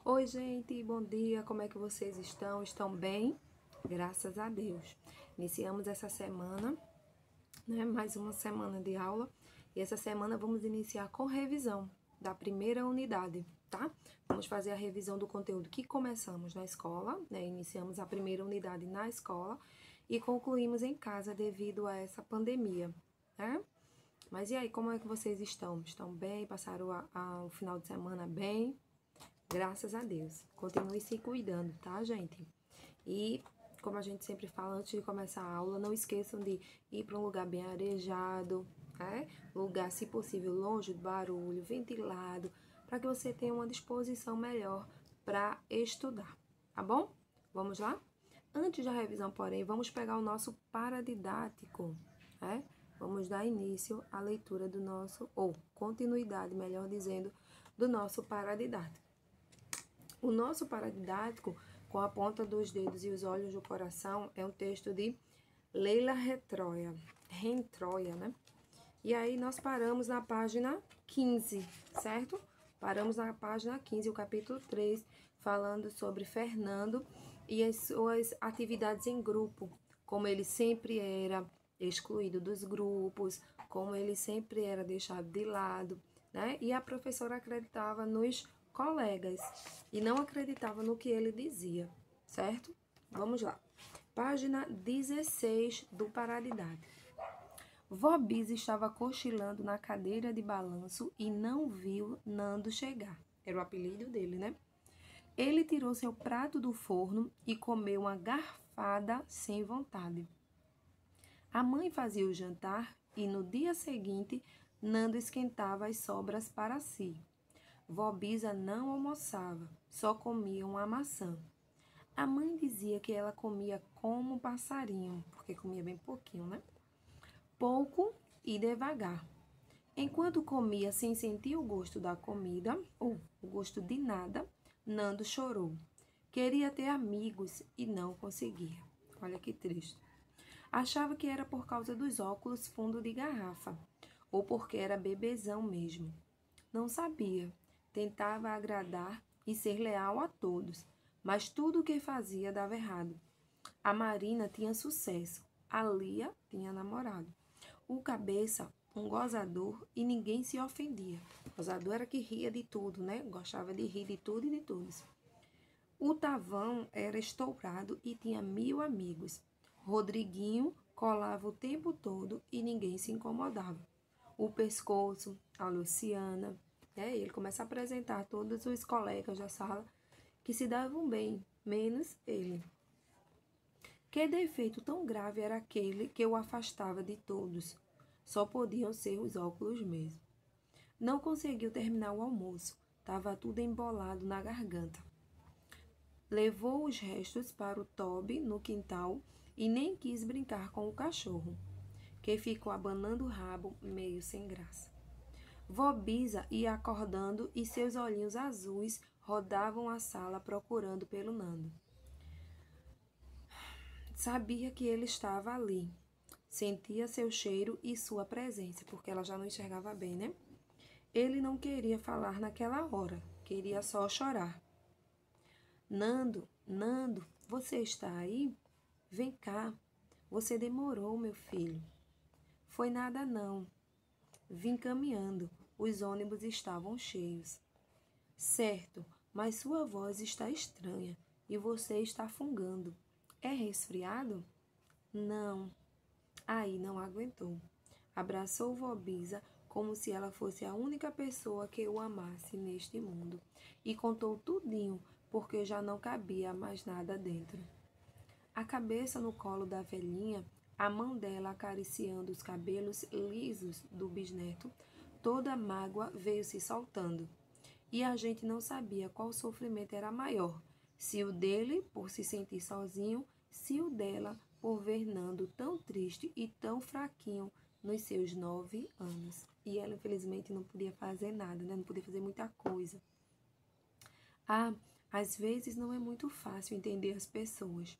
Oi, gente, bom dia, como é que vocês estão? Estão bem? Graças a Deus. Iniciamos essa semana, né? Mais uma semana de aula. E essa semana vamos iniciar com revisão da primeira unidade, tá? Vamos fazer a revisão do conteúdo que começamos na escola, né? Iniciamos a primeira unidade na escola e concluímos em casa devido a essa pandemia, né? Mas e aí, como é que vocês estão? Estão bem? Passaram o final de semana bem? Graças a Deus. Continue se cuidando, tá, gente? E, como a gente sempre fala antes de começar a aula, não esqueçam de ir para um lugar bem arejado, né? Lugar, se possível, longe do barulho, ventilado, para que você tenha uma disposição melhor para estudar, tá bom? Vamos lá? Antes da revisão, porém, vamos pegar o nosso paradidático, né? Vamos dar início à leitura do nosso, ou continuidade, melhor dizendo, do nosso paradidático. O nosso paradidático, com a ponta dos dedos e os olhos do coração, é um texto de Leila Rentroia, né? E aí nós paramos na página 15, certo? Paramos na página 15, o capítulo 3, falando sobre Fernando e as suas atividades em grupo, como ele sempre era excluído dos grupos, como ele sempre era deixado de lado, né? E a professora acreditava nos colegas e não acreditava no que ele dizia, certo? Vamos lá. Página 16 do Paradidático. Vó Bis estava cochilando na cadeira de balanço e não viu Nando chegar. Era o apelido dele, né? Ele tirou seu prato do forno e comeu uma garfada sem vontade. A mãe fazia o jantar e no dia seguinte Nando esquentava as sobras para si. Vó Bisa não almoçava, só comia uma maçã. A mãe dizia que ela comia como um passarinho, porque comia bem pouquinho, né? Pouco e devagar. Enquanto comia sem sentir o gosto da comida, ou o gosto de nada, Nando chorou. Queria ter amigos e não conseguia. Olha que triste. Achava que era por causa dos óculos fundo de garrafa, ou porque era bebezão mesmo. Não sabia. Tentava agradar e ser leal a todos, mas tudo o que fazia dava errado. A Marina tinha sucesso, a Lia tinha namorado. O Cabeça, um gozador, e ninguém se ofendia. Gozador era que ria de tudo, né? Gostava de rir de tudo e de todos. O Tavão era estourado e tinha 1000 amigos. Rodriguinho colava o tempo todo e ninguém se incomodava. O Pescoço, a Luciana, né? Ele começa a apresentar todos os colegas da sala que se davam bem, menos ele. Que defeito tão grave era aquele que o afastava de todos? Só podiam ser os óculos mesmo. Não conseguiu terminar o almoço. Estava tudo embolado na garganta. Levou os restos para o Toby no quintal e nem quis brincar com o cachorro, que ficou abanando o rabo meio sem graça. Vó Bisa ia acordando e seus olhinhos azuis rodavam a sala procurando pelo Nando. Sabia que ele estava ali. Sentia seu cheiro e sua presença, porque ela já não enxergava bem, né? Ele não queria falar naquela hora, queria só chorar. Nando, Nando, você está aí? Vem cá. Você demorou, meu filho. Foi nada não. Vim caminhando. Os ônibus estavam cheios. Certo, mas sua voz está estranha e você está fungando. É resfriado? Não. Aí não aguentou. Abraçou vó Bisa como se ela fosse a única pessoa que o amasse neste mundo e contou tudinho porque já não cabia mais nada dentro. A cabeça no colo da velhinha, a mão dela acariciando os cabelos lisos do bisneto, toda a mágoa veio se soltando. E a gente não sabia qual sofrimento era maior, se o dele por se sentir sozinho, se o dela por ver Nando tão triste e tão fraquinho nos seus 9 anos. E ela, infelizmente, não podia fazer nada, né? Não podia fazer muita coisa. Ah, às vezes não é muito fácil entender as pessoas.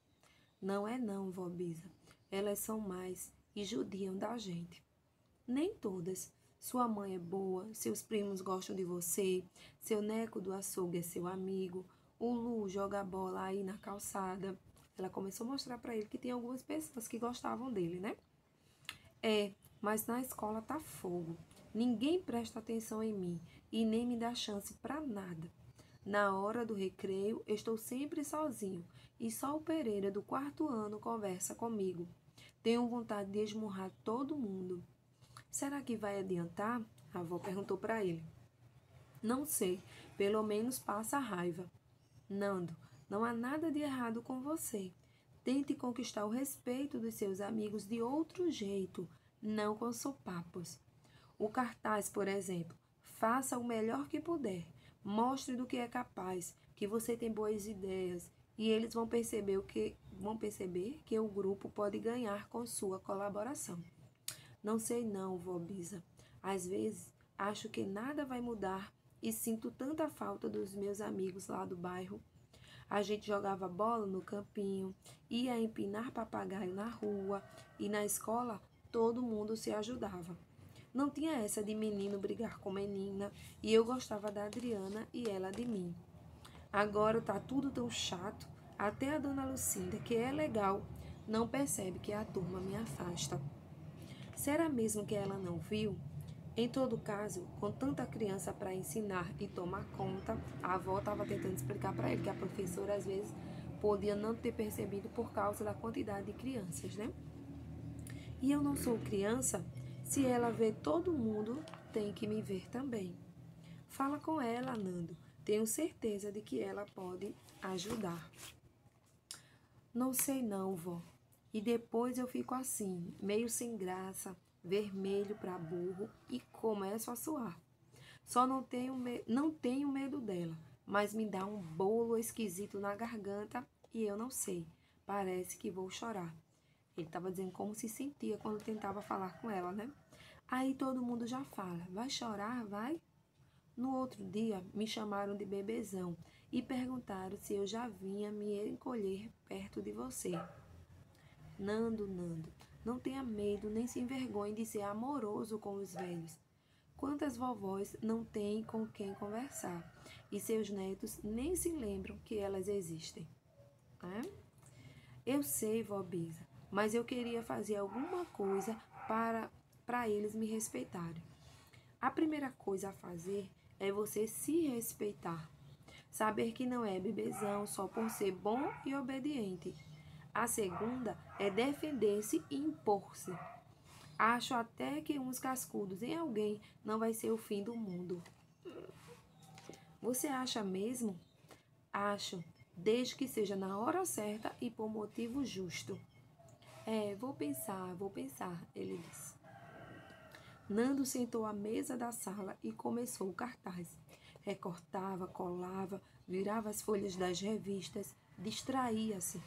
Não é não, vó Bisa. Elas são mais e judiam da gente. Nem todas. Sua mãe é boa, seus primos gostam de você, seu neco do açougue é seu amigo, o Lu joga bola aí na calçada. Ela começou a mostrar para ele que tem algumas pessoas que gostavam dele, né? Mas na escola tá fogo. Ninguém presta atenção em mim e nem me dá chance para nada. Na hora do recreio, estou sempre sozinho e só o Pereira do 4º ano conversa comigo. Tenho vontade de esmurrar todo mundo. Será que vai adiantar? A avó perguntou para ele. Não sei, pelo menos passa a raiva. Nando, não há nada de errado com você. Tente conquistar o respeito dos seus amigos de outro jeito, não com sopapos. O cartaz, por exemplo, faça o melhor que puder. Mostre do que é capaz, que você tem boas ideias e eles vão perceber que o grupo pode ganhar com sua colaboração. Não sei não, vó Bisa. Às vezes acho que nada vai mudar e sinto tanta falta dos meus amigos lá do bairro. A gente jogava bola no campinho, ia empinar papagaio na rua e na escola todo mundo se ajudava. Não tinha essa de menino brigar com menina e eu gostava da Adriana e ela de mim. Agora tá tudo tão chato, até a dona Lucinda, que é legal, não percebe que a turma me afasta. Será mesmo que ela não viu? Em todo caso, com tanta criança para ensinar e tomar conta, a avó estava tentando explicar para ele que a professora às vezes podia não ter percebido por causa da quantidade de crianças, né? E eu não sou criança? Se ela vê todo mundo, tem que me ver também. Fala com ela, Nando. Tenho certeza de que ela pode ajudar. Não sei não, vó. E depois eu fico assim, meio sem graça, vermelho para burro e começo a suar. Só não tenho medo dela, mas me dá um bolo esquisito na garganta e eu não sei. Parece que vou chorar. Ele estava dizendo como se sentia quando tentava falar com ela, né? Aí todo mundo já fala, vai chorar, vai? No outro dia, me chamaram de bebezão e perguntaram se eu já vinha me encolher perto de você. Nando, não tenha medo nem se envergonhe de ser amoroso com os velhos. Quantas vovós não têm com quem conversar e seus netos nem se lembram que elas existem? Eu sei, vó Bisa, mas eu queria fazer alguma coisa para eles me respeitarem. A primeira coisa a fazer é você se respeitar. Saber que não é bebezão só por ser bom e obediente. A segunda é defender-se e impor-se. Acho até que uns cascudos em alguém não vai ser o fim do mundo. Você acha mesmo? Acho, desde que seja na hora certa e por motivo justo. Vou pensar, ele disse. Nando sentou à mesa da sala e começou o cartaz. Recortava, colava, virava as folhas das revistas, distraía-se.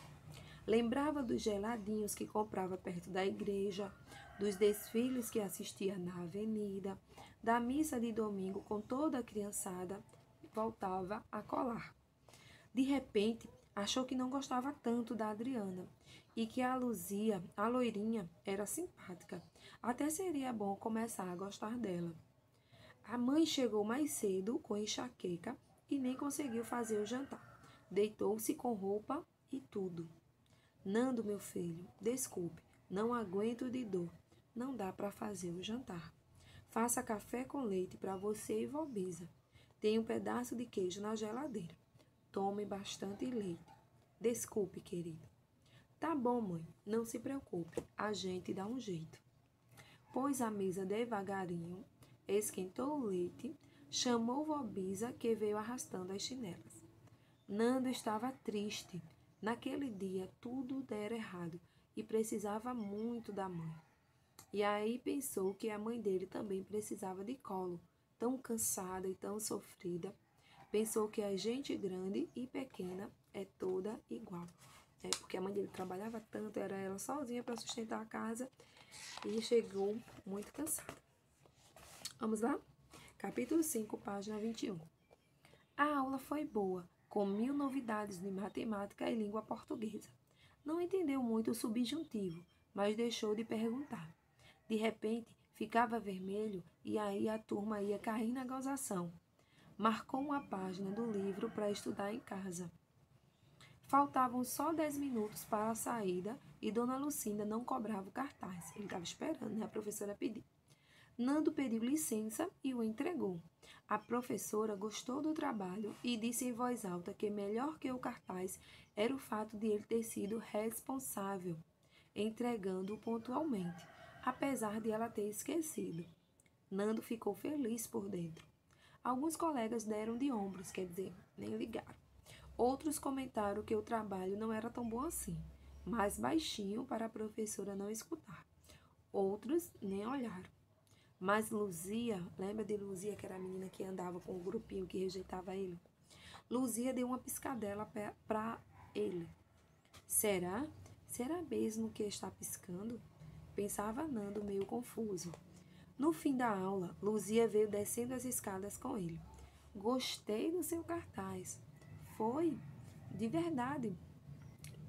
Lembrava dos geladinhos que comprava perto da igreja, dos desfiles que assistia na avenida, da missa de domingo com toda a criançada, voltava a colar. De repente, achou que não gostava tanto da Adriana e que a Luzia, a loirinha, era simpática. Até seria bom começar a gostar dela. A mãe chegou mais cedo com enxaqueca e nem conseguiu fazer o jantar. Deitou-se com roupa e tudo. Nando, meu filho, desculpe, não aguento de dor. Não dá para fazer o jantar. Faça café com leite para você e vó Bisa. Tem um pedaço de queijo na geladeira. Tome bastante leite. Desculpe, querido. Tá bom, mãe, não se preocupe, a gente dá um jeito. Pôs a mesa devagarinho, esquentou o leite, chamou vó Bisa, que veio arrastando as chinelas. Nando estava triste. Naquele dia tudo dera errado e precisava muito da mãe. E aí pensou que a mãe dele também precisava de colo, tão cansada e tão sofrida. Pensou que a gente grande e pequena é toda igual. Porque a mãe dele trabalhava tanto, era ela sozinha para sustentar a casa e chegou muito cansada. Vamos lá? Capítulo 5, página 21. A aula foi boa, com 1000 novidades de matemática e língua portuguesa. Não entendeu muito o subjuntivo, mas deixou de perguntar. De repente, ficava vermelho e aí a turma ia cair na gozação. Marcou uma página do livro para estudar em casa. Faltavam só 10 minutos para a saída e Dona Lucinda não cobrava o cartaz. Ele estava esperando, né? A professora pedir. Nando pediu licença e o entregou. A professora gostou do trabalho e disse em voz alta que melhor que o cartaz era o fato de ele ter sido responsável, entregando-o pontualmente, apesar de ela ter esquecido. Nando ficou feliz por dentro. Alguns colegas deram de ombros, quer dizer, nem ligaram. Outros comentaram que o trabalho não era tão bom assim, mais baixinho para a professora não escutar. Outros nem olharam. Mas Luzia, lembra de Luzia, que era a menina que andava com o grupinho que rejeitava ele? Luzia deu uma piscadela para ele. Será? Será mesmo que está piscando? Pensava Nando meio confuso. No fim da aula, Luzia veio descendo as escadas com ele. Gostei do seu cartaz. Foi? De verdade.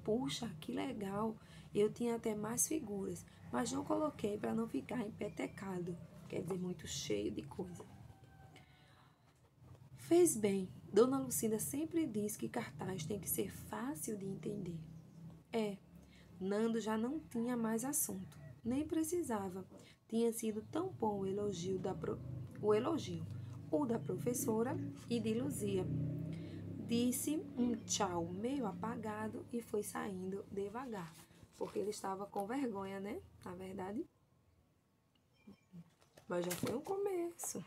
Puxa, que legal. Eu tinha até mais figuras, mas não coloquei para não ficar empetecado. Quer dizer, muito cheio de coisa. Fez bem. Dona Lucinda sempre diz que cartaz tem que ser fácil de entender. Nando já não tinha mais assunto. Nem precisava. Tinha sido tão bom o da professora e de Luzia. Disse um tchau meio apagado e foi saindo devagar, porque ele estava com vergonha, né? Na verdade. Mas já foi um começo.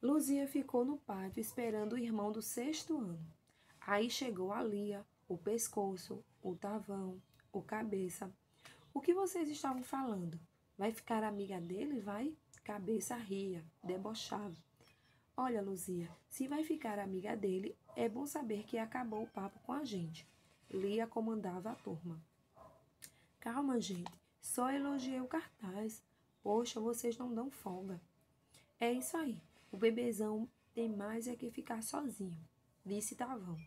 Luzia ficou no pátio esperando o irmão do 6º ano. Aí chegou a Lia, o pescoço, o Tavão, o cabeça. O que vocês estavam falando? Vai ficar amiga dele, vai? Cabeça ria, debochava. Olha, Luzia, se vai ficar amiga dele, é bom saber que acabou o papo com a gente. Lia comandava a turma. Calma, gente, só elogiei o cartaz. Poxa, vocês não dão folga. É isso aí, o bebezão tem mais é que ficar sozinho, disse Tavão.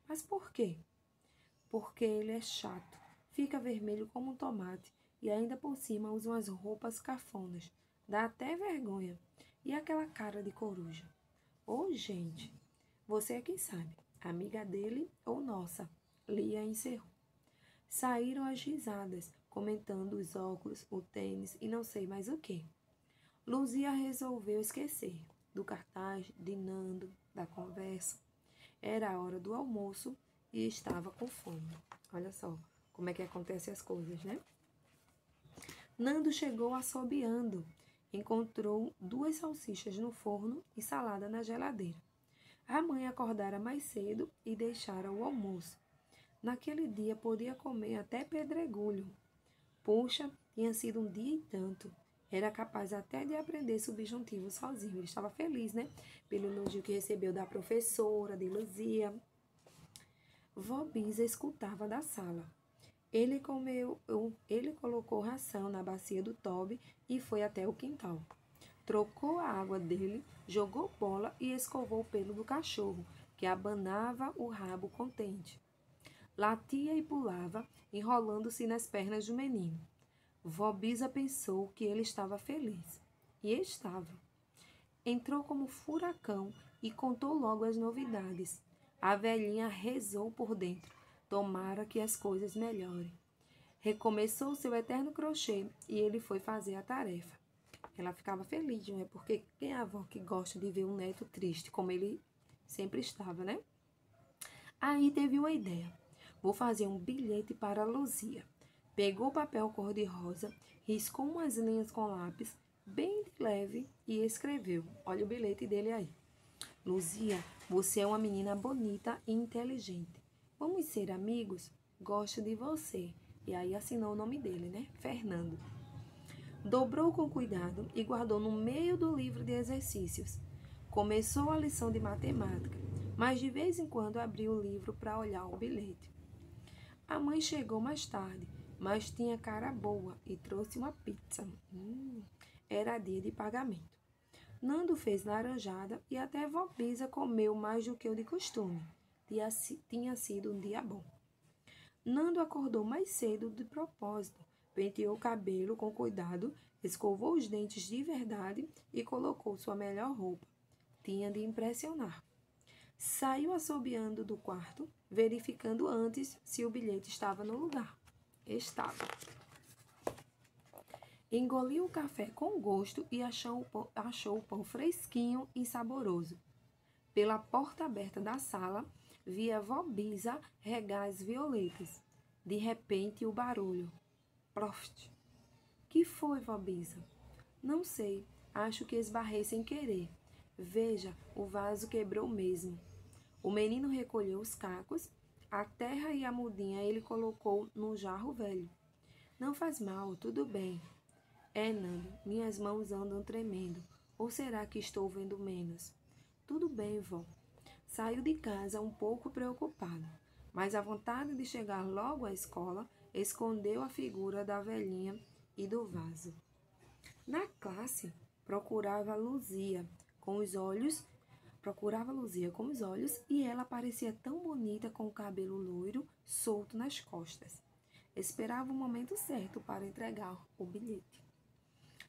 Mas por quê? Porque ele é chato, fica vermelho como um tomate e ainda por cima usa umas roupas cafonas. Dá até vergonha. E aquela cara de coruja? Ô, gente, você é quem sabe, amiga dele ou nossa? Lia encerrou. Saíram as risadas, comentando os óculos, o tênis e não sei mais o que. Luzia resolveu esquecer do cartaz, de Nando, da conversa. Era a hora do almoço e estava com fome. Olha só como é que acontecem as coisas, né? Nando chegou assobiando. Encontrou 2 salsichas no forno e salada na geladeira. A mãe acordara mais cedo e deixara o almoço. Naquele dia podia comer até pedregulho. Puxa, tinha sido um dia e tanto. Era capaz até de aprender subjuntivo sozinho. Ele estava feliz, né? Pelo elogio que recebeu da professora, de Luzia. Vó Bisa escutava da sala. Ele colocou ração na bacia do Toby e foi até o quintal. Trocou a água dele, jogou bola e escovou o pelo do cachorro, que abanava o rabo contente. Latia e pulava, enrolando-se nas pernas do menino. Vó Bisa pensou que ele estava feliz. E estava. Entrou como furacão e contou logo as novidades. A velhinha rezou por dentro. Tomara que as coisas melhorem. Recomeçou seu eterno crochê e ele foi fazer a tarefa. Ela ficava feliz, não é? Porque quem é a avó que gosta de ver um neto triste, como ele sempre estava, né? Aí teve uma ideia. Vou fazer um bilhete para a Luzia. Pegou papel cor-de-rosa, riscou umas linhas com lápis, bem de leve, e escreveu. Olha o bilhete dele aí. Luzia, você é uma menina bonita e inteligente. Vamos ser amigos? Gosto de você. E aí assinou o nome dele, né? Fernando. Dobrou com cuidado e guardou no meio do livro de exercícios. Começou a lição de matemática, mas de vez em quando abriu o livro para olhar o bilhete. A mãe chegou mais tarde, mas tinha cara boa e trouxe uma pizza. Era dia de pagamento. Nando fez laranjada e até vó Bisa comeu mais do que o de costume. Tinha sido um dia bom. Nando acordou mais cedo de propósito, penteou o cabelo com cuidado, escovou os dentes de verdade e colocou sua melhor roupa. Tinha de impressionar. Saiu assobiando do quarto, verificando antes se o bilhete estava no lugar. Estava. Engoliu o café com gosto e achou o pão fresquinho e saboroso. Pela porta aberta da sala, via vó Bisa regar as violetas. De repente, o barulho. Proft! Que foi, vó Bisa? Não sei, acho que esbarrei sem querer. Veja, o vaso quebrou mesmo. O menino recolheu os cacos, a terra e a mudinha ele colocou num jarro velho. Não faz mal, tudo bem. Nando, minhas mãos andam tremendo. Ou será que estou vendo menos? Tudo bem, vó. Saiu de casa um pouco preocupado, mas a vontade de chegar logo à escola escondeu a figura da velhinha e do vaso. Na classe, procurava Luzia com os olhos e ela parecia tão bonita com o cabelo loiro solto nas costas. Esperava o momento certo para entregar o bilhete.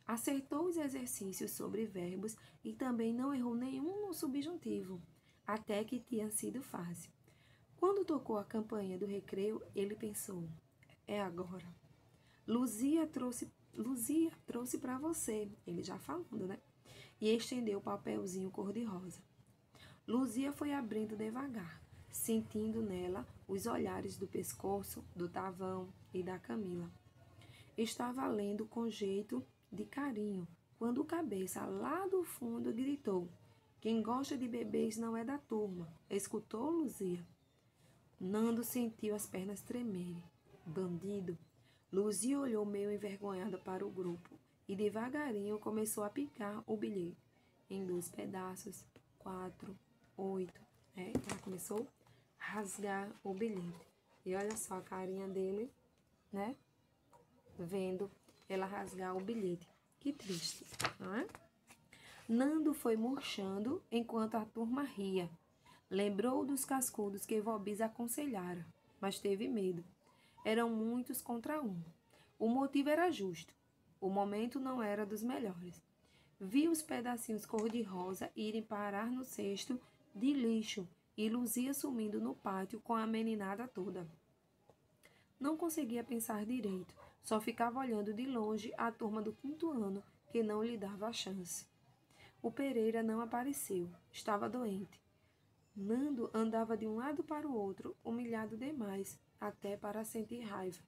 Acertou os exercícios sobre verbos e também não errou nenhum no subjuntivo, até que tinha sido fácil. Quando tocou a campainha do recreio, ele pensou, é agora. Luzia trouxe para você, ele já falando, né? E estendeu o papelzinho cor-de-rosa. Luzia foi abrindo devagar, sentindo nela os olhares do pescoço, do Tavão e da Camila. Estava lendo com jeito de carinho, quando o cabeça lá do fundo gritou, quem gosta de bebês não é da turma. Escutou, Luzia? Nando sentiu as pernas tremerem. Bandido! Luzia olhou meio envergonhada para o grupo e devagarinho começou a picar o bilhete em 2 pedaços, 4, 8. Ela começou a rasgar o bilhete. E olha só a carinha dele, né? Vendo ela rasgar o bilhete. Que triste, não é? Nando foi murchando enquanto a turma ria. Lembrou dos cascudos que vó Bisa aconselhara, mas teve medo. Eram muitos contra um. O motivo era justo. O momento não era dos melhores. Viu os pedacinhos cor-de-rosa irem parar no cesto de lixo e Luzia sumindo no pátio com a meninada toda. Não conseguia pensar direito, só ficava olhando de longe a turma do 5º ano que não lhe dava a chance. O Pereira não apareceu, estava doente. Nando andava de um lado para o outro, humilhado demais, até para sentir raiva.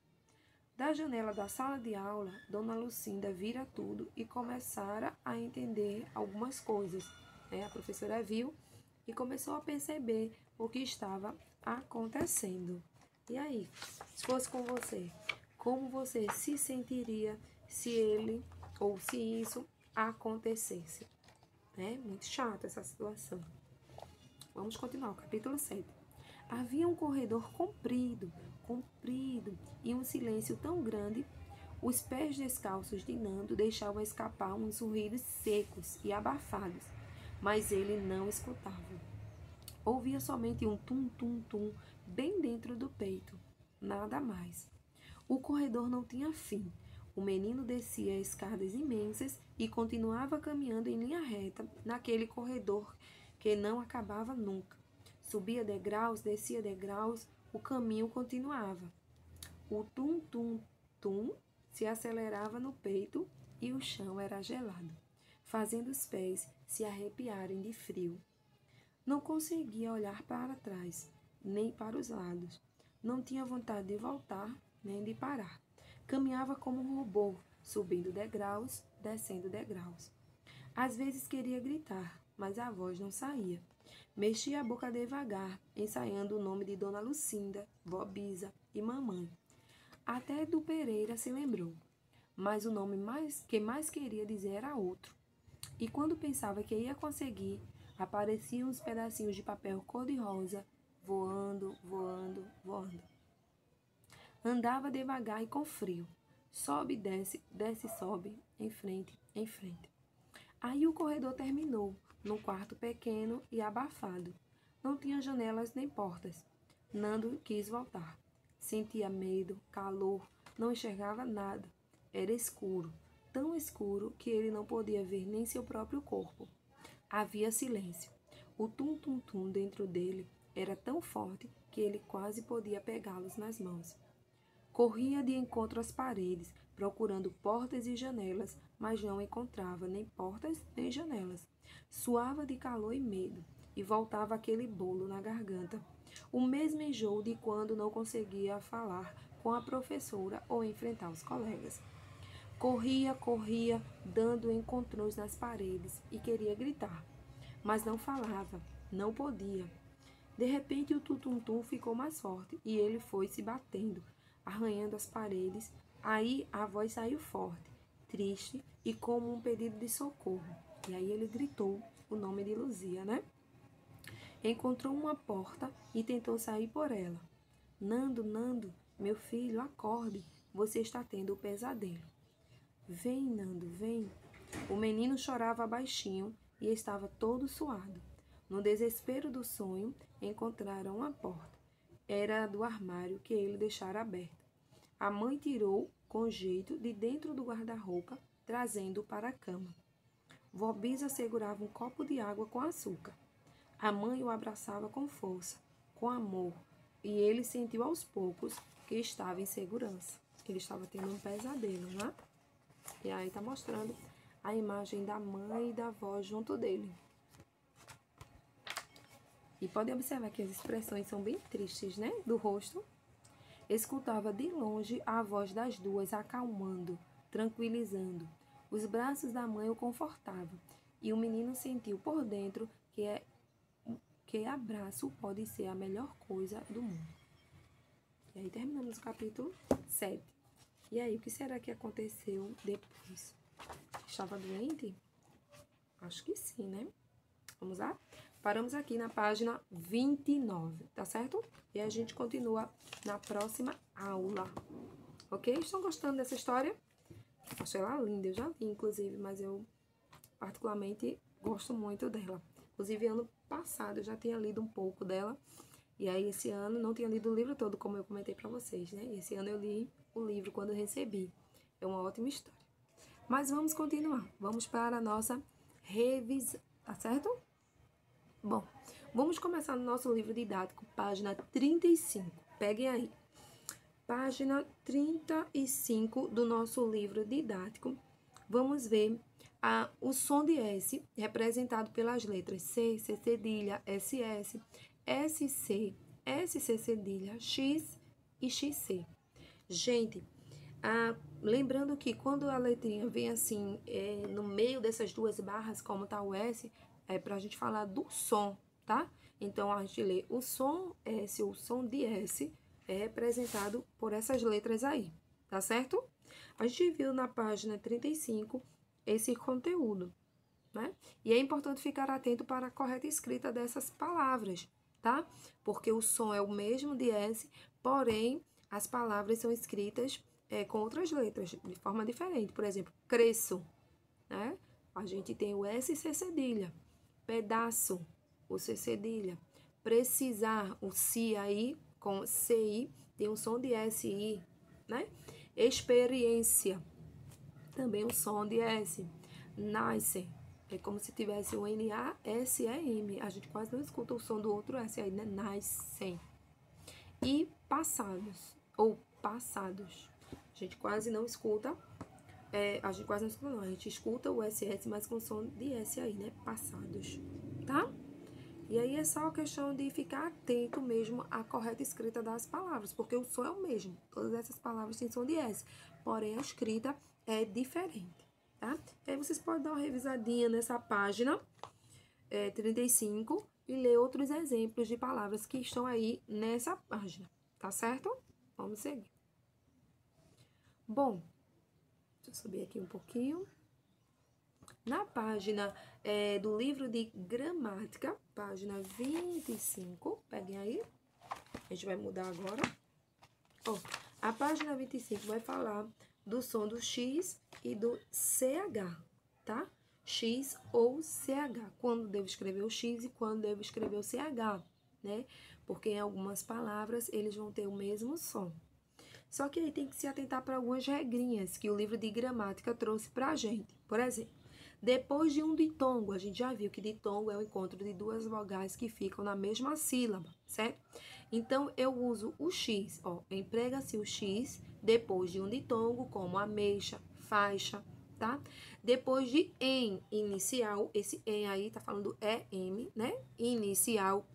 Da janela da sala de aula, Dona Lucinda vira tudo e começara a entender algumas coisas. A professora viu e começou a perceber o que estava acontecendo. E aí, se fosse com você, como você se sentiria se ele ou se isso acontecesse? Muito chata essa situação. Vamos continuar, o capítulo 7. Havia um corredor comprido, e um silêncio tão grande, os pés descalços de Nando deixavam escapar uns ruídos secos e abafados, mas ele não escutava. Ouvia somente um tum-tum-tum bem dentro do peito, nada mais. O corredor não tinha fim. O menino descia escadas imensas e continuava caminhando em linha reta naquele corredor que não acabava nunca. Subia degraus, descia degraus, o caminho continuava. O tum-tum-tum se acelerava no peito e o chão era gelado, fazendo os pés se arrepiarem de frio. Não conseguia olhar para trás, nem para os lados. Não tinha vontade de voltar, nem de parar. Caminhava como um robô, subindo degraus, descendo degraus. Às vezes queria gritar, mas a voz não saía. Mexia a boca devagar, ensaiando o nome de Dona Lucinda, vó Bisa e mamãe. Até do Pereira se lembrou, mas o nome que mais queria dizer era outro. E quando pensava que ia conseguir, apareciam uns pedacinhos de papel cor-de-rosa, voando, voando, voando. Andava devagar e com frio. Sobe, desce, desce, sobe, em frente, em frente. Aí o corredor terminou, num quarto pequeno e abafado. Não tinha janelas nem portas. Nando quis voltar. Sentia medo, calor, não enxergava nada. Era escuro, tão escuro que ele não podia ver nem seu próprio corpo. Havia silêncio. O tum-tum-tum dentro dele era tão forte que ele quase podia pegá-los nas mãos. Corria de encontro às paredes, procurando portas e janelas, mas não encontrava nem portas nem janelas. Suava de calor e medo, e voltava aquele bolo na garganta. O mesmo enjoo de quando não conseguia falar com a professora ou enfrentar os colegas. Corria, dando encontrões nas paredes e queria gritar, mas não falava, não podia. De repente o tum-tum-tum ficou mais forte e ele foi se batendo, arranhando as paredes. Aí a voz saiu forte, triste e como um pedido de socorro. E aí ele gritou o nome de Luzia, né? Encontrou uma porta e tentou sair por ela. Nando, Nando, meu filho, acorde, você está tendo um pesadelo. Vem, Nando, vem. O menino chorava baixinho e estava todo suado. No desespero do sonho, encontraram uma porta. Era a do armário que ele deixara aberta. A mãe tirou, com jeito, de dentro do guarda-roupa, trazendo-o para a cama. Vó Bisa segurava um copo de água com açúcar. A mãe o abraçava com força, com amor, e ele sentiu aos poucos que estava em segurança. Ele estava tendo um pesadelo, né? E aí tá mostrando a imagem da mãe e da avó junto dele. E pode observar que as expressões são bem tristes, né? Do rosto. Escutava de longe a voz das duas acalmando, tranquilizando. Os braços da mãe o confortavam. E o menino sentiu por dentro que abraço pode ser a melhor coisa do mundo. E aí terminamos o capítulo 7. E aí, o que será que aconteceu depois? Estava doente? Acho que sim, né? Vamos lá? Paramos aqui na página 29, tá certo? E a gente continua na próxima aula. Ok? Estão gostando dessa história? Achei ela linda, eu já li, inclusive, mas eu particularmente gosto muito dela. Inclusive, ano passado eu já tinha lido um pouco dela. E aí, esse ano, não tinha lido o livro todo, como eu comentei pra vocês, né? Esse ano eu li o livro quando eu recebi. É uma ótima história. Mas vamos continuar. Vamos para a nossa revisão, tá certo? Bom, vamos começar no nosso livro didático, página 35. Peguem aí. Página 35 do nosso livro didático. Vamos ver o som de S, representado pelas letras C, C cedilha, SS, SC, SC cedilha, X e XC. Gente, lembrando que quando a letrinha vem assim, no meio dessas duas barras, como tá o S, é pra gente falar do som, tá? Então, a gente lê o som S, o som de S, é representado por essas letras aí, tá certo? A gente viu na página 35 esse conteúdo, né? E é importante ficar atento para a correta escrita dessas palavras, tá? Porque o som é o mesmo de S, porém, as palavras são escritas com outras letras, de forma diferente. Por exemplo, cresço, né? A gente tem o S e C cedilha. Pedaço, o C cedilha. Precisar, o si aí, com CI, tem um som de SI, né? Experiência, também um som de S. Nasce, é como se tivesse o NASEM. A gente quase não escuta o som do outro S aí, né? Nascem. E passados, ou passados. A gente quase não escuta, a gente escuta o SS, mas com som de S aí, né? Passados, tá? E aí é só questão de ficar atento mesmo à correta escrita das palavras, porque o som é o mesmo. Todas essas palavras têm som de S, porém a escrita é diferente, tá? E aí vocês podem dar uma revisadinha nessa página 35 e ler outros exemplos de palavras que estão aí nessa página, tá certo? Vamos seguir. Bom, deixa eu subir aqui um pouquinho. Na página do livro de gramática, página 25, peguem aí, a gente vai mudar agora. A página 25 vai falar do som do X e do CH, tá? X ou CH, quando devo escrever o X e quando devo escrever o CH, né? Porque em algumas palavras eles vão ter o mesmo som. Só que aí tem que se atentar para algumas regrinhas que o livro de gramática trouxe para a gente. Por exemplo, depois de um ditongo, a gente já viu que ditongo é o encontro de duas vogais que ficam na mesma sílaba, certo? Então, eu uso o X, ó, emprega-se o X depois de um ditongo, como ameixa, faixa, tá? Depois de em inicial, esse em aí tá falando EM, né? Inicial,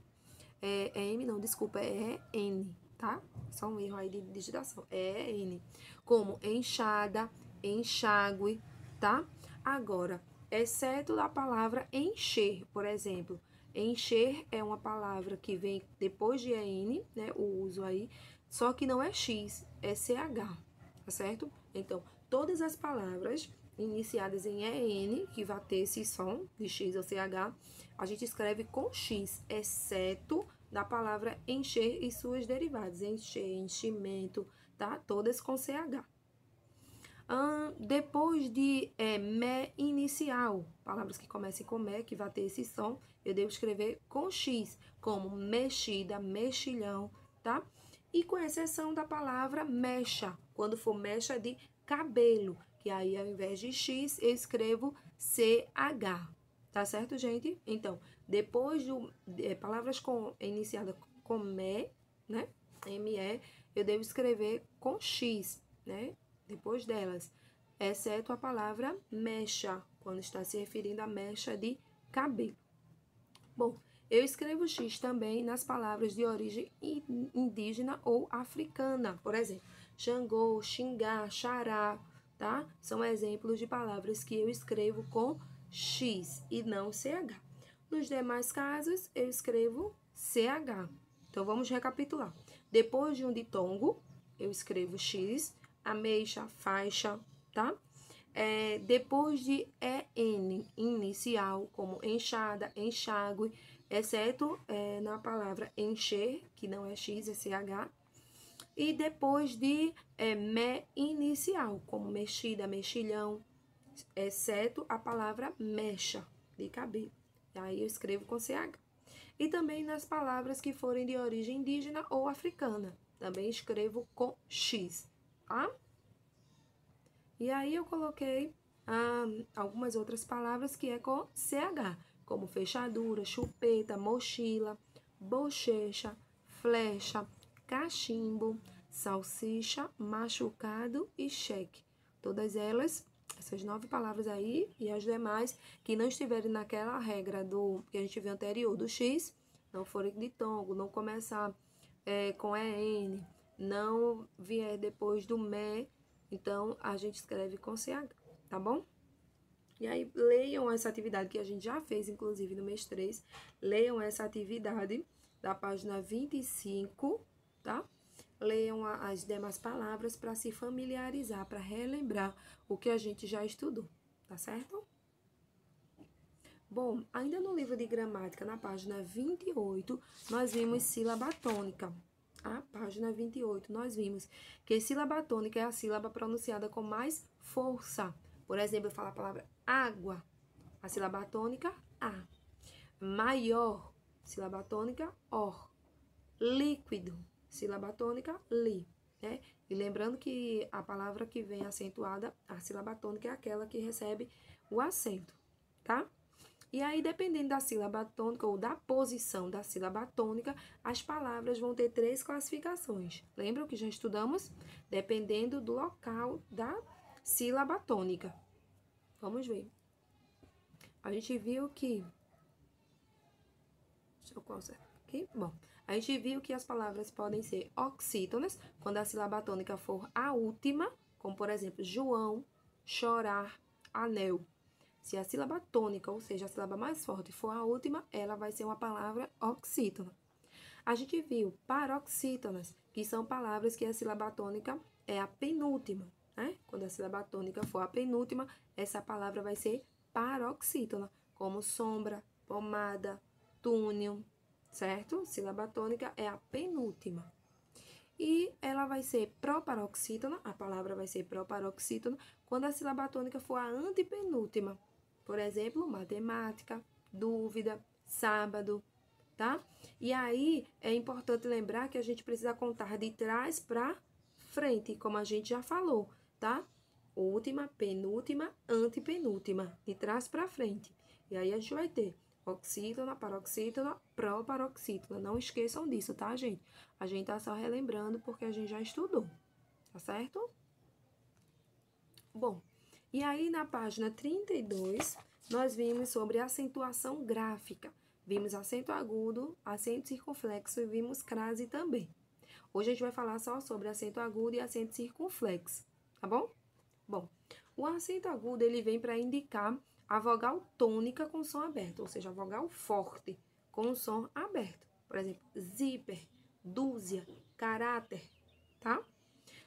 M não, desculpa, é N, tá? Só um erro aí de digitação, é N. Como enxada, enxágue, tá? Agora, exceto a palavra encher, por exemplo. Encher é uma palavra que vem depois de EN, né? O uso aí, só que não é X, é CH, tá certo? Então, todas as palavras iniciadas em EN, que vai ter esse som de X ou CH, a gente escreve com X, exceto da palavra encher e suas derivadas. Encher, enchimento, tá? Todas com CH. Depois de me inicial, palavras que comecem com me, que vai ter esse som, eu devo escrever com X, como mexida, mexilhão, tá? E com exceção da palavra mecha, quando for mecha de cabelo, que aí ao invés de X eu escrevo CH, tá certo, gente? Então, depois de palavras iniciadas com me, né? ME, eu devo escrever com X, né? Depois delas, exceto a palavra mecha, quando está se referindo à mecha de cabelo. Bom, eu escrevo X também nas palavras de origem indígena ou africana, por exemplo, Xangô, Xingá, Xará, tá? São exemplos de palavras que eu escrevo com X e não CH. Nos demais casos, eu escrevo CH. Então, vamos recapitular. Depois de um ditongo, eu escrevo X, ameixa, faixa, tá? Depois de EN inicial, como enxada, enxágue, exceto na palavra encher, que não é X, é CH. E depois de me inicial, como mexida, mexilhão, exceto a palavra mecha, de cabelo. Aí eu escrevo com CH. E também nas palavras que forem de origem indígena ou africana. Também escrevo com X, tá? E aí eu coloquei algumas outras palavras que é com CH, como fechadura, chupeta, mochila, bochecha, flecha, cachimbo, salsicha, machucado e cheque. Todas elas, essas 9 palavras aí e as demais que não estiverem naquela regra do que a gente viu anterior, do X, não forem de tongo, não começar com EN, não vier depois do ME, então a gente escreve com CH, tá bom? E aí, leiam essa atividade que a gente já fez, inclusive, no mês 3. Leiam essa atividade da página 25, tá? Leiam as demais palavras para se familiarizar, para relembrar o que a gente já estudou, tá certo? Bom, ainda no livro de gramática, na página 28, nós vimos sílaba tônica. A página 28, nós vimos que sílaba tônica é a sílaba pronunciada com mais força. Por exemplo, eu falo a palavra água, a sílaba tônica, A. Maior, sílaba tônica, OR. Líquido, sílaba tônica, LI. Né? E lembrando que a palavra que vem acentuada, a sílaba tônica é aquela que recebe o acento, tá? E aí, dependendo da sílaba tônica ou da posição da sílaba tônica, as palavras vão ter 3 classificações. Lembram que já estudamos? Dependendo do local da sílaba tônica. Vamos ver. A gente viu que... Deixa eu consertar aqui. Bom, a gente viu que as palavras podem ser oxítonas, quando a sílaba tônica for a última, como por exemplo, João, chorar, anel. Se a sílaba tônica, ou seja, a sílaba mais forte, for a última, ela vai ser uma palavra oxítona. A gente viu paroxítonas, que são palavras que a sílaba tônica é a penúltima, né? Quando a sílaba tônica for a penúltima, essa palavra vai ser paroxítona, como sombra, pomada, túnel, certo? Sílaba tônica é a penúltima. E ela vai ser proparoxítona, a palavra vai ser proparoxítona, quando a sílaba tônica for a antepenúltima. Por exemplo, matemática, dúvida, sábado, tá? E aí é importante lembrar que a gente precisa contar de trás para frente, como a gente já falou, tá? Última, penúltima, antepenúltima, de trás para frente. E aí a gente vai ter oxítona, paroxítona, proparoxítona. Não esqueçam disso, tá, gente? A gente tá só relembrando porque a gente já estudou, tá certo? Bom, e aí na página 32, nós vimos sobre acentuação gráfica. Vimos acento agudo, acento circunflexo e vimos crase também. Hoje a gente vai falar só sobre acento agudo e acento circunflexo, tá bom? Bom, o acento agudo ele vem para indicar a vogal tônica com som aberto, ou seja, a vogal forte com o som aberto. Por exemplo, zíper, dúzia, caráter, tá?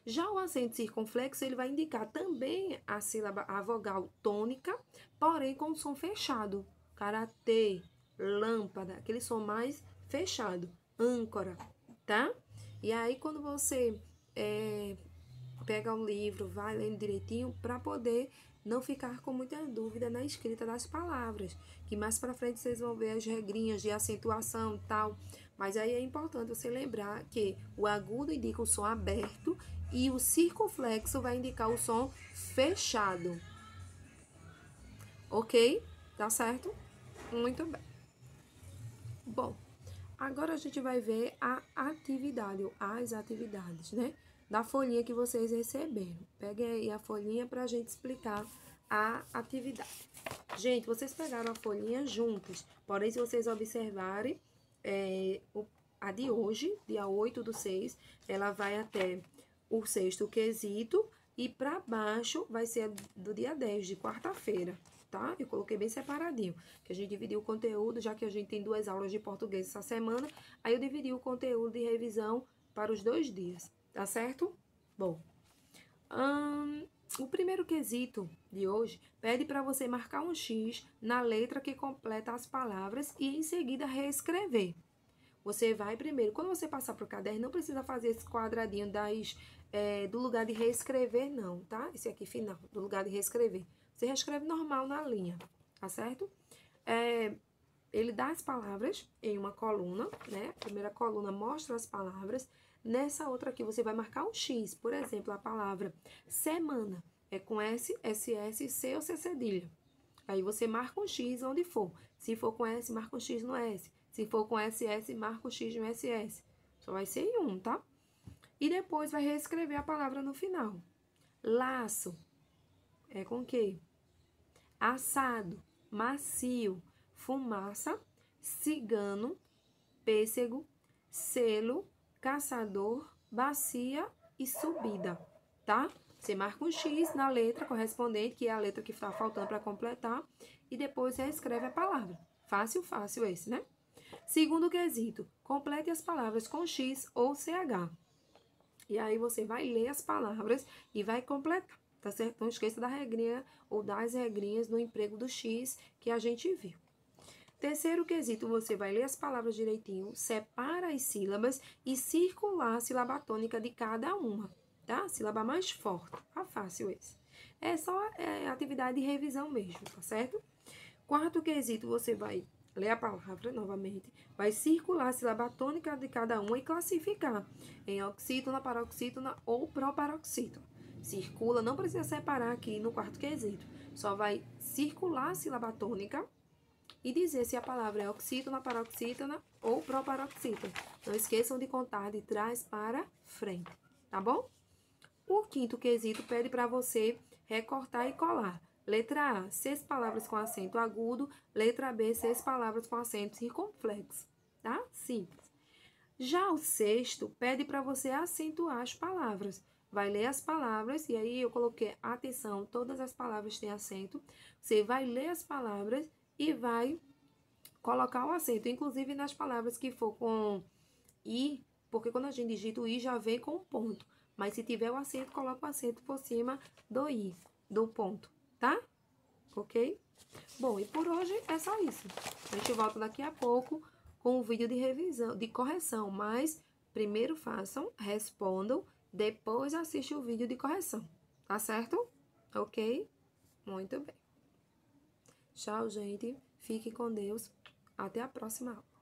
Já o acento circunflexo, ele vai indicar também a sílaba, a vogal tônica, porém com o som fechado. Karatê, lâmpada, aquele som mais fechado. Âncora, tá? E aí, quando você pega o livro, vai lendo direitinho, para poder não ficar com muita dúvida na escrita das palavras. Que mais para frente vocês vão ver as regrinhas de acentuação e tal. Mas aí é importante você lembrar que o agudo indica o som aberto e o circunflexo vai indicar o som fechado. Ok? Tá certo? Muito bem. Bom, agora a gente vai ver a atividade, ou as atividades, né? Da folhinha que vocês receberam. Peguem aí a folhinha pra gente explicar a atividade. Gente, vocês pegaram a folhinha juntos, porém, se vocês observarem, a de hoje, dia 8/6, ela vai até o 6º quesito e para baixo vai ser do dia 10, de quarta-feira, tá? Eu coloquei bem separadinho, que a gente dividiu o conteúdo, já que a gente tem 2 aulas de português essa semana, aí eu dividi o conteúdo de revisão para os 2 dias, tá certo? Bom, o primeiro quesito de hoje pede para você marcar um X na letra que completa as palavras e em seguida reescrever. Você vai primeiro, quando você passar para o caderno, não precisa fazer esse quadradinho do lugar de reescrever, não, tá? Esse aqui final, do lugar de reescrever. Você reescreve normal na linha, tá certo? Ele dá as palavras em uma coluna, né? A primeira coluna mostra as palavras. Nessa outra aqui, você vai marcar um X. Por exemplo, a palavra semana é com S, SS, C ou C cedilha. Aí você marca um X onde for. Se for com S, marca um X no S. Se for com SS, marca um X no SS. Só vai ser em um, tá? E depois vai reescrever a palavra no final. Laço é com quê? Assado, macio, fumaça, cigano, pêssego, selo, caçador, bacia e subida, tá? Você marca um X na letra correspondente, que é a letra que está faltando para completar, e depois reescreve a palavra. Fácil, fácil esse, né? Segundo quesito, complete as palavras com X ou CH. E aí você vai ler as palavras e vai completar, tá certo? Não esqueça da regrinha ou das regrinhas no emprego do X que a gente viu. Terceiro quesito, você vai ler as palavras direitinho, separa as sílabas e circular a sílaba tônica de cada uma, tá? Sílaba mais forte, tá fácil esse. É só atividade de revisão mesmo, tá certo? Quarto quesito, você vai ler a palavra novamente, vai circular a sílaba tônica de cada uma e classificar em oxítona, paroxítona ou proparoxítona. Circula, não precisa separar aqui no quarto quesito, só vai circular a sílaba tônica e dizer se a palavra é oxítona, paroxítona ou proparoxítona. Não esqueçam de contar de trás para frente, tá bom? O quinto quesito pede para você recortar e colar. Letra A, 6 palavras com acento agudo. Letra B, 6 palavras com acento circunflexo, tá? Simples. Já o sexto pede para você acentuar as palavras. Vai ler as palavras, e aí eu coloquei, atenção, todas as palavras têm acento. Você vai ler as palavras e vai colocar o acento, inclusive nas palavras que for com I, porque quando a gente digita o I já vem com um ponto. Mas se tiver o acento, coloca o acento por cima do I, do ponto, tá? Ok? Bom, e por hoje é só isso. A gente volta daqui a pouco com o vídeo de revisão, de correção. Mas primeiro façam, respondam, depois assiste o vídeo de correção. Tá certo? Ok? Muito bem. Tchau, gente. Fique com Deus. Até a próxima aula.